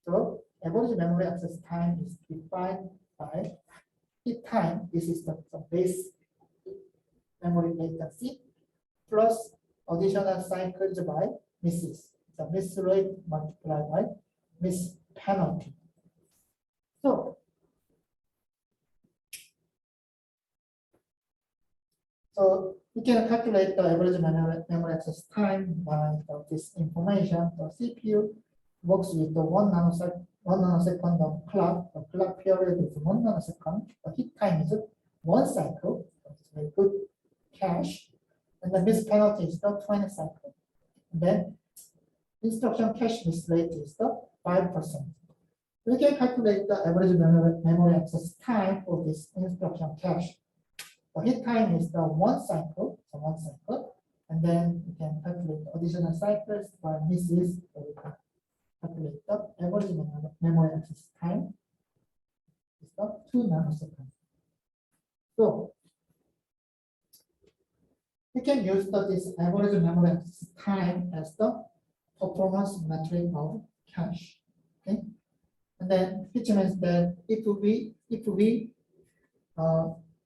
So average memory access time is defined by hit time. This is the base memory latency plus additional cycles by misses. The miss rate multiplied by miss penalty. So we can calculate the average memory access time by this information. The CPU works with the 1 nanosecond of clock. The clock period is 1 nanosecond. The hit time is 1 cycle. That's very good cache. And the miss penalty is the 20 cycle. And then instruction cache miss rate is the 5%. We can calculate the average memory access time for this instruction cache. The hit time is the 1 cycle, so 1 cycle, and then we can calculate the additional cycles by misses. So we can calculate the average memory access time is the 2 nanoseconds. So we can use this average memory access time as the performance metric of cache. Okay, and then which means that if we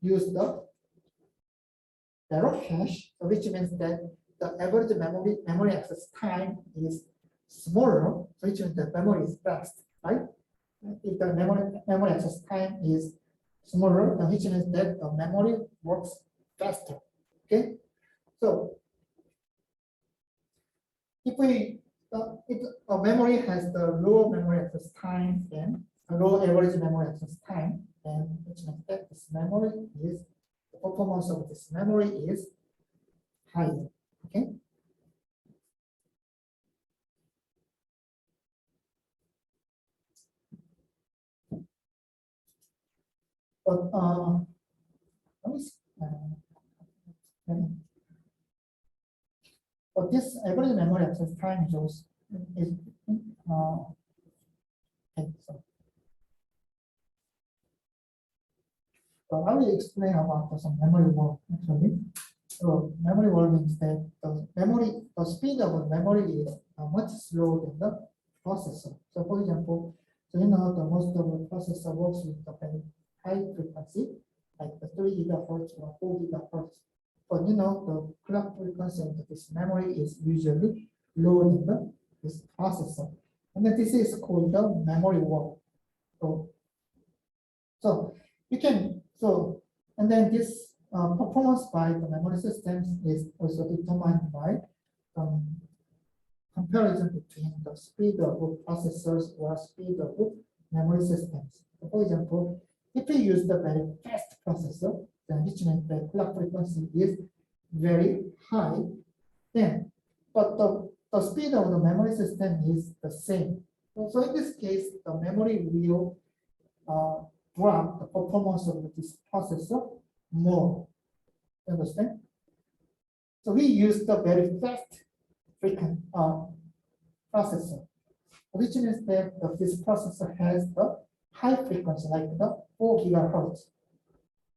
use the narrow cache, which means that the average memory access time is smaller, which means the memory is fast, right? If the memory access time is smaller, which means that the memory works faster. Okay, so if a memory has the low memory access time, then a low average memory access time, then which means that this memory is the performance of this memory is higher. Okay. But let me see. But this average memory access time is okay, so I will explain about some memory work actually. So memory work means that the speed of the memory is much slower than the processor. So for example, so you know the most of the processor works with the very high frequency, like the 3 gigahertz or 4 gigahertz. But you know the clock frequency of this memory is usually lower than this processor. And then this is called the memory work. So you can and then this performance by the memory systems is also determined by comparison between the speed of processors or speed of memory systems. So for example, if we use the very fast processor, then which means the clock frequency is very high, then but the speed of the memory system is the same. So in this case, the memory will drop the performance of this processor more. Understand? So we use the very fast frequent processor, which means that this processor has the high frequency, like the 4 gigahertz.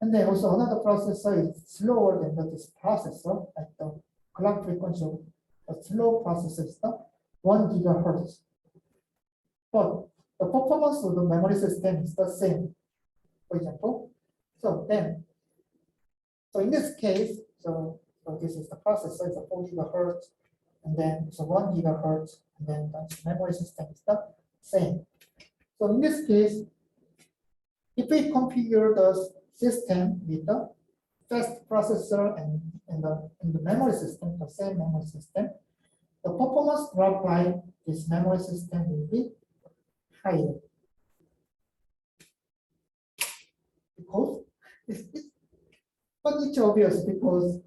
And then also another processor is slower than this processor, like the clock frequency of a slow processor is the 1 gigahertz. But the performance of the memory system is the same, for example. So in this case, so this is the processor, it's a 4 gigahertz, and then it's a 1 gigahertz, and then the memory system is the same. So in this case, if we configure the system with the fast processor and the memory system, the same memory system, the performance drop by this memory system will be higher. Because but it's obvious because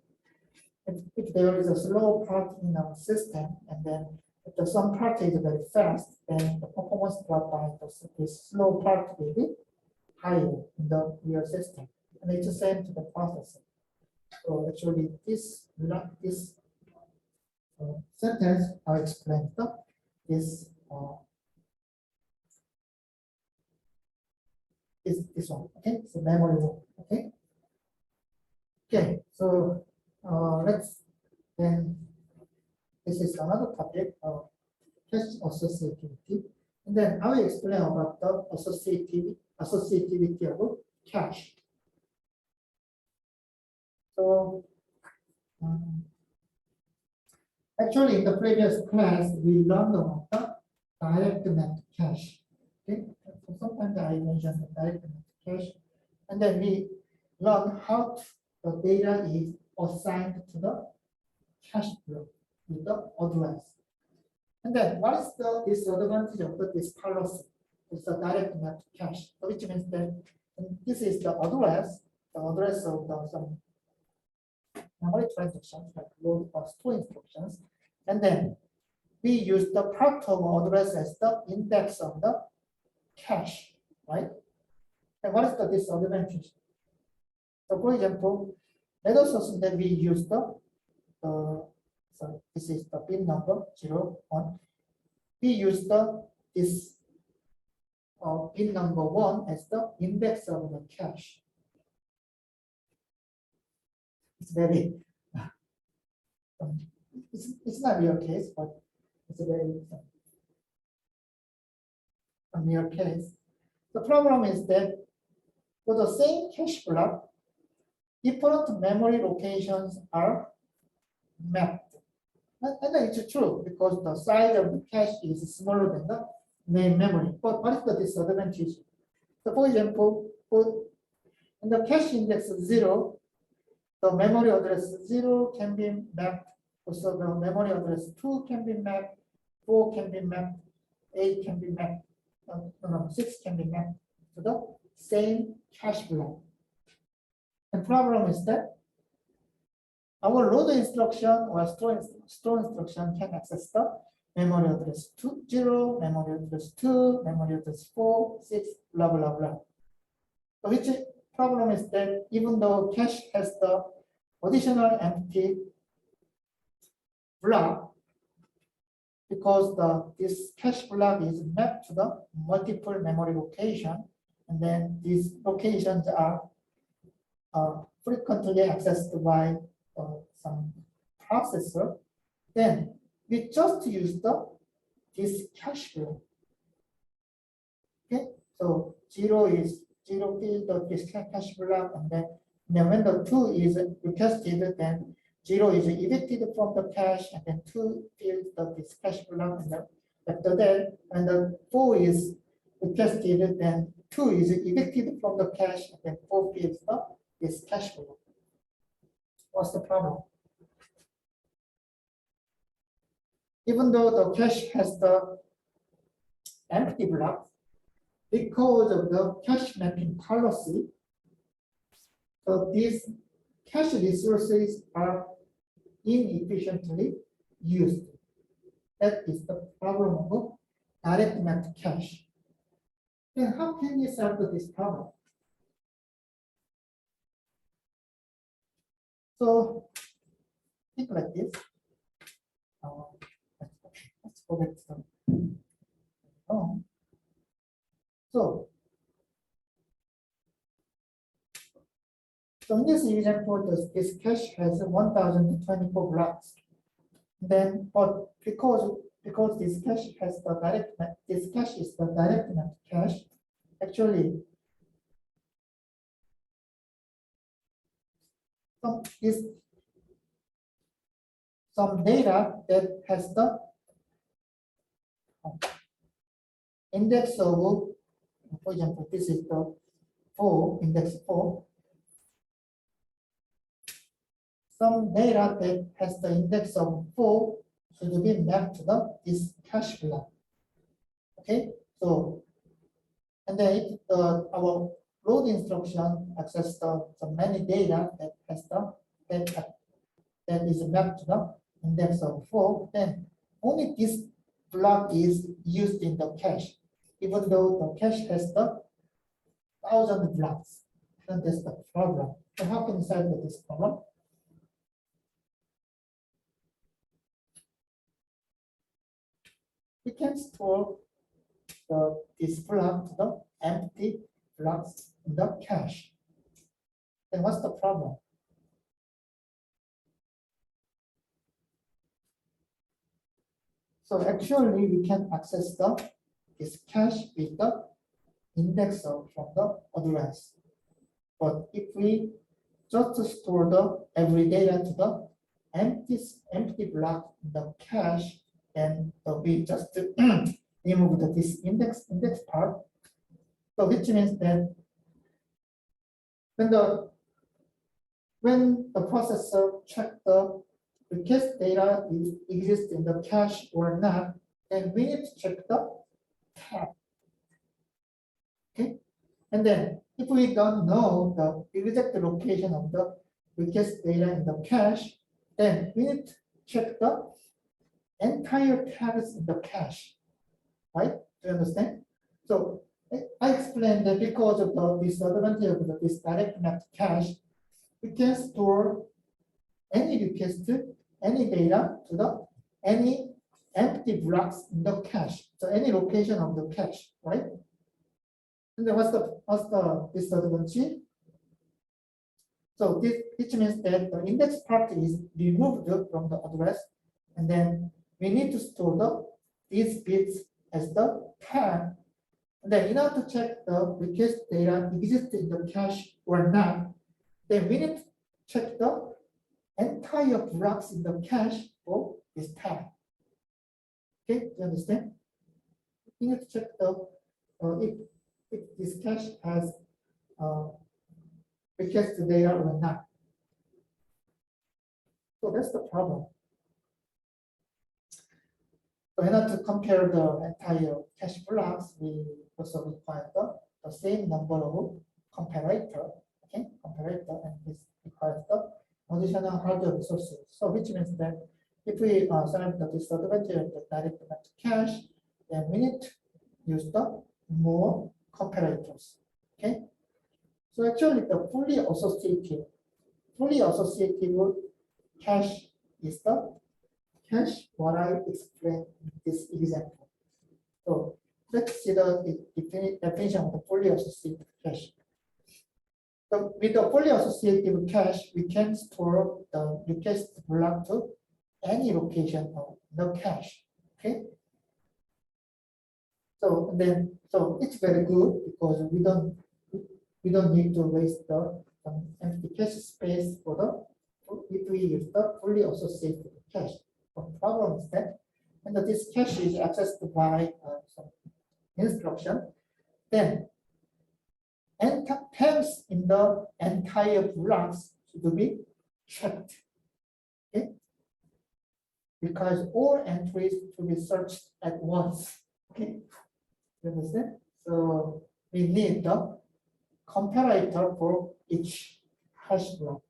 if there is a slow part in our system and then if the some part is very fast, then the performance drop by this slow part will be higher in the real system. And it's the same to the processor. So actually this sentence I explained is this one. Okay, so memory one. Okay. Okay, so let's then this is another topic of cache associativity. And then I will explain about the associativity of cache. So actually in the previous class we learned about the direct mapped cache. Okay, so sometimes I mentioned the direct mapped cache, and then we learn how the data is assigned to the cache block with the address. And then what is the disadvantage of this policy? It's a direct mapped cache, which means that this is the address of some memory transactions like load or store instructions. And then we use the part of address as the index of the cache, right? And what is the disadvantage? So for example, let us assume that we use so this is the pin number 0, 1. We use this pin number 1 as the index of the cache. It's very it's not real case, but it's a very real case. The problem is that For the same cache block, different memory locations are mapped. And it's true because the size of the cache is smaller than the main memory. But what is the disadvantage? So for example, in the cache index 0, the memory address 0 can be mapped. Also, the memory address 2 can be mapped, 4 can be mapped, 8 can be mapped, 6 can be mapped to the same cache block. The problem is that our load instruction or store instruction can access the memory address 0, memory address 2, memory address 4, 6, blah, blah, blah. So which problem is that even though cache has the additional empty block, because this cache block is mapped to the multiple memory location, and then these locations are frequently accessed by some processor, then we just use this cache block. Okay, so 0 is 0 field of this cache block, and then when the 2 is requested, then 0 is evicted from the cache, and then 2 fields of this cache block, and then after that, when the 4 is requested, then 2 is evicted from the cache, and then 4 fields of this cache block. What's the problem? Even though the cache has the empty blocks, because of the cache mapping policy, so these cache resources are inefficiently used. That is the problem of direct mapped cache. Then how can we solve this problem? So think like this. Let's go back to some. So in this example, this cache has 1024 blocks. Then, but because this cache has the direct map, this cache is the direct map cache. Actually, some data that has the index of, for example, this is the 4, index 4. Some data that has the index of 4 should be mapped to this cache block. Okay, so and then if our load instruction access the many data that has that is mapped to the index of 4, then only this block is used in the cache, even though the cache has the 1,000 blocks. And that's the problem. So how can we solve this problem? We can store this block to the empty blocks in the cache. Then what's the problem? So actually, we can access this cache with the index from the address. But if we just store every data to the empty block in the cache, then we just remove this index part. So which means that when the processor checks the request data exists in the cache or not, then we need to check the tab. Okay, and then if we don't know the exact location of the request data in the cache, then we need to check the entire tabs in the cache. Right? Do you understand? So I explained that because of the disadvantage of this direct mapped cache, we can store any request, any data to any empty blocks in the cache. So any location of the cache, right? And then what's the disadvantage? So this which means that the index part is removed from the address, and then we need to store these bits as the tab And then in order to check the request data exists in the cache or not, then we need to check the entire blocks in the cache for this tag. Okay, do you understand? We need to check the if this cache has request data or not. So that's the problem. So in order to compare the entire cache blocks, we also require the same number of comparator, okay, comparator, and this requires the additional hardware resources. So which means that if we select the disadvantage of the direct math cache, then we need to use the more comparators. Okay. So actually the fully associative cache is the cache what I explained in this example. So let's see the definition of the fully associative cache. So with the fully associative cache, we can store the request block to any location of the cache. Okay. So then, so it's very good because we don't need to waste the empty cache space for the if we use the fully associated cache. The problem is that when this cache is accessed by some instruction, then terms in the entire blocks should be checked. Okay? Because all entries to be searched at once. Okay, you understand? So we need the comparator for each cache block.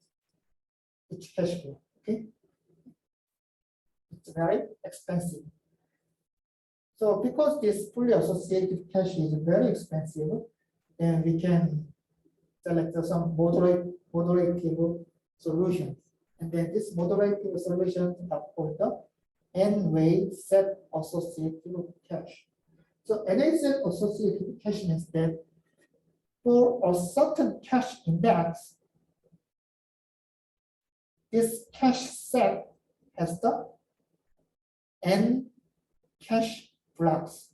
Okay, it's very expensive. So because this fully associated cache is very expensive, then we can select some moderative solutions. And then this moderative solutions are called the n-way set associative cache. So n-way set associative cache means that for a certain cache index, this cache set has the n cache blocks.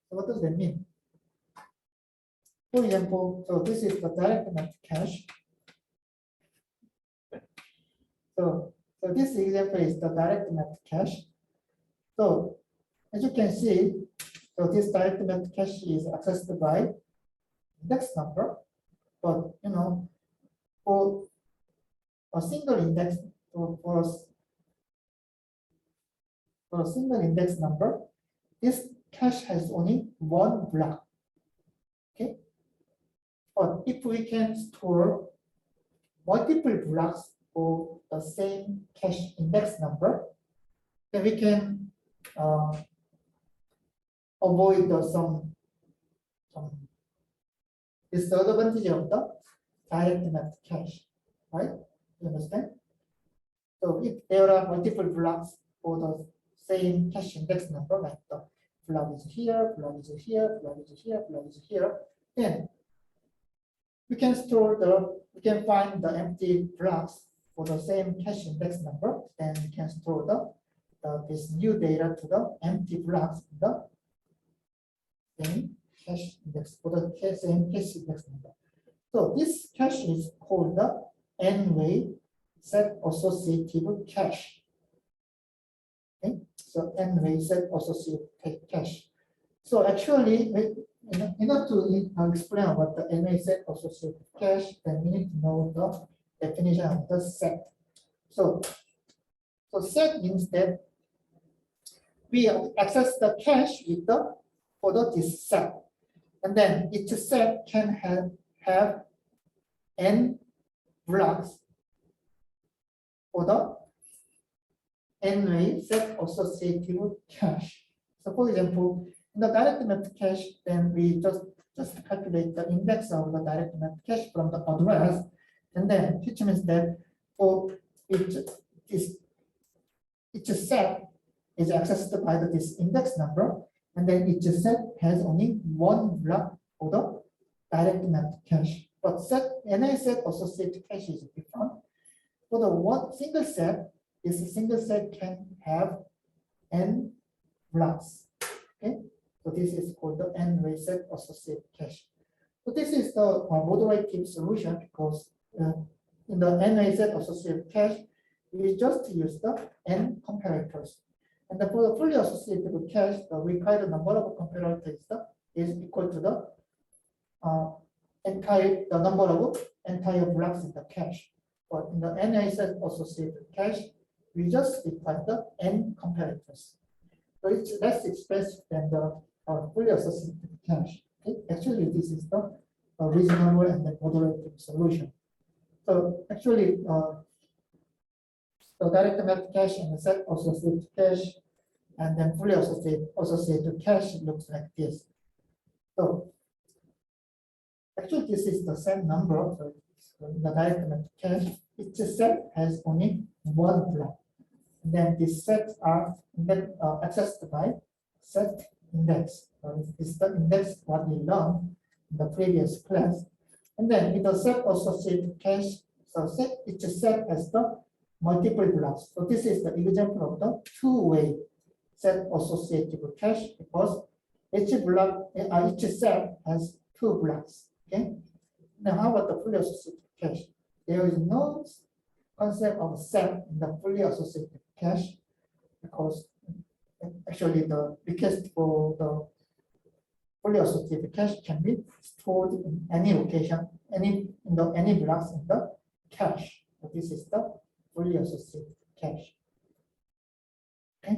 So what does that mean? For example, so this is the direct math cache. So this example is the direct math cache. So as you can see, so this direct math cache is accessed by index number, but you know, for a single index for a single index number, this cache has only one block. Okay, but if we can store multiple blocks for the same cache index number, then we can avoid some disadvantage of the direct math cache, right? You understand? So if there are multiple blocks for the same cache index number, like the block is here, block is here, block is here, block is here, then we can find the empty blocks for the same cache index number, then we can store this new data to the empty blocks in the same cache index for the same cache index number. So this cache is called the n-way set associative cache. Okay, so n-way set associative cache. So actually, in order to explain about the n-way set associative cache, then we need to know the definition of the set. So set means that we access the cache with this set, and then each set can have n blocks for the n-way set associative cache. So for example, in the direct math cache, then we just calculate the index of the direct math cache from the address, and then which means that for each set is accessed by this index number, and then each set has only one block for the direct math cache. But n-way set associative cache is different. For the one single set, this single set can have n blocks. Okay, so this is called the n-way set associated cache. So this is the moderative solution because in the n-way set associated cache, we just use the n comparators. And for the fully associated cache, the required number of comparators is equal to the number of entire blocks in the cache. But in the n-way set associated cache, we just define the n comparators. So it's less expensive than the fully associated cache. Okay? Actually, this is the reasonable and the moderative solution. So actually, the direct mapped cache and the set associated cache and then fully associated cache looks like this. So actually, this is the same number. So the direct mapped cache, each set has only one block. And then these sets are accessed by set index. So this is the index what we learned in the previous class. And then with the set associated cache, so each set has the multiple blocks. So this is the example of the two-way set associated cache because each set has two blocks. Okay. Now how about the fully associated cache? There is no concept of set in the fully associated cache because actually the request for the fully associated cache can be stored in any location, any blocks in the cache. So this is the fully associated cache. Okay.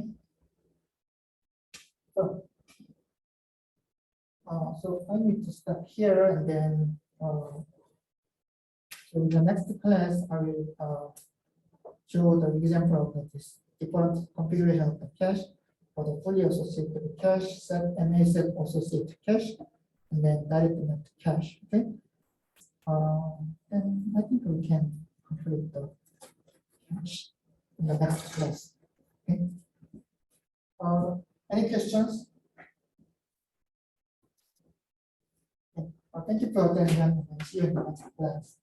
So I need to stop here and then so in the next class I will show the example of this different configuration of the cache for the fully associated cache, set and set associated cache, and then direct mapped cache. Okay. And I think we can complete the cache in the next class. Okay. Any questions? Okay. Thank you for attending and see you in the next class.